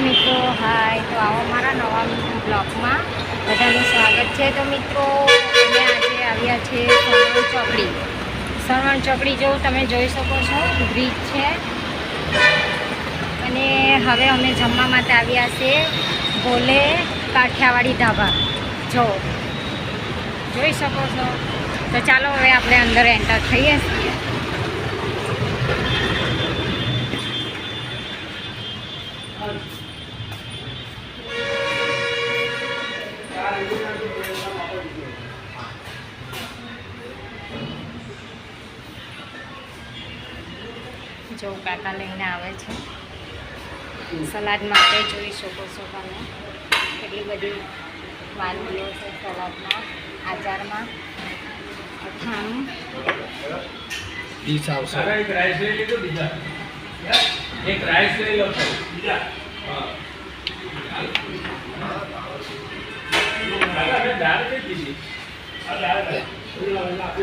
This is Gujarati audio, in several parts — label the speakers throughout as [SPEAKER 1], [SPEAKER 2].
[SPEAKER 1] મિત્રો, હાય. તો આવો મારા નવા બ્લોગમાં બધાનું સ્વાગત છે. તો મિત્રો, અમે આજે આવ્યા છે સરવણ ચોકડી જો તમે જોઈ શકો છો, બ્રિજ છે. અને હવે અમે જમવા માટે આવ્યા છે ભોલે કાઠિયાવાડી ધાબા. જોઈ શકો છો. તો ચાલો હવે આપણે અંદર એન્ટર થઈએ છીએ. જો કાકા લઈને આવે છે સલાડ માટે. જોઈ શકો છો તમે કેટલી બધી વાનગીઓ છે સલાડમાં, આચારમાં, અથાણું.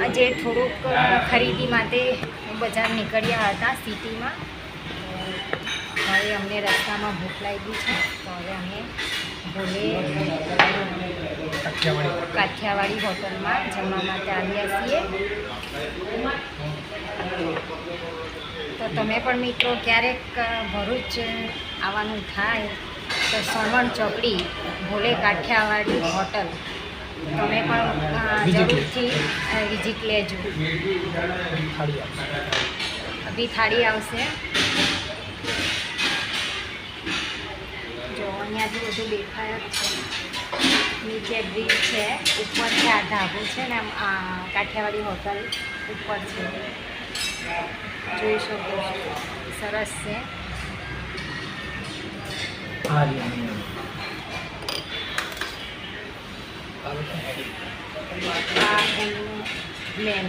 [SPEAKER 1] આજે થોડુંક ખરીદી માટે બજાર નીકળ્યા હતા સિટીમાં. હવે અમને રસ્તામાં ભૂખ લાગી છે, તો હવે અમે ભોલે કાઠિયાવાડી હોટલમાં જમવા માટે આવ્યા છીએ. તો તમે પણ મિત્રો ક્યારેક ભરૂચ આવવાનું થાય તો સરવણ ચોકડી ભોલે કાઠિયાવાડી હોટલ તમે પણ જરૂરથી વિઝિટ લેજો. અભી થાળી આવશે. જો અહીંયાથી બધું દેખાય જ છે. નીચે બ્રિજ છે, ઉપર છે આ ધાબો છે ને, કાઠિયાવાડી હોટલ ઉપર છે. જોઈ શકો છો, સરસ છે. આ એમનું મેન.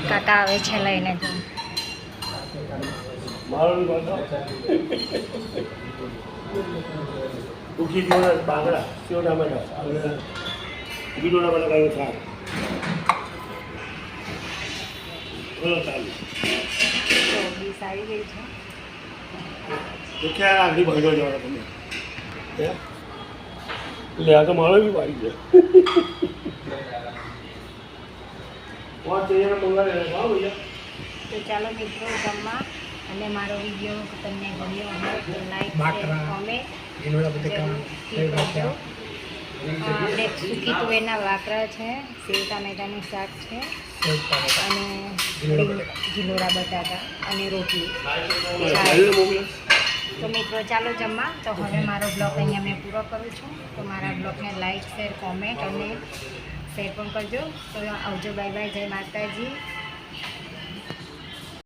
[SPEAKER 1] કાકા આવે છે લઈને. જો ડીશ આવી ગઈ છે.
[SPEAKER 2] આગળ ભરજો જવાના તમે લે આ તો મારો બી પાડી છે.
[SPEAKER 1] તો ચાલો મિત્રો જમવા. અને મારો વિડીયો તમને ગમ્યો હોય તો લાઈક, શેર, કોમેન્ટ જરૂરથી કરજો. આપણે સૂકી તુવેરના વાકરા છે, સેવ ટામેટાનું શાક છે, અને ગિલોરા બટાકા અને રોટલી. તો મિત્રો ચાલો જમવા. તો હવે મારો બ્લોગ અહીંયા મેં પૂરો કરું છું. તો મારા બ્લોગને લાઈક, શેર, કોમેન્ટ અને શેર પણ કરજો. તો આવજો. Bye bye. જય માતાજી.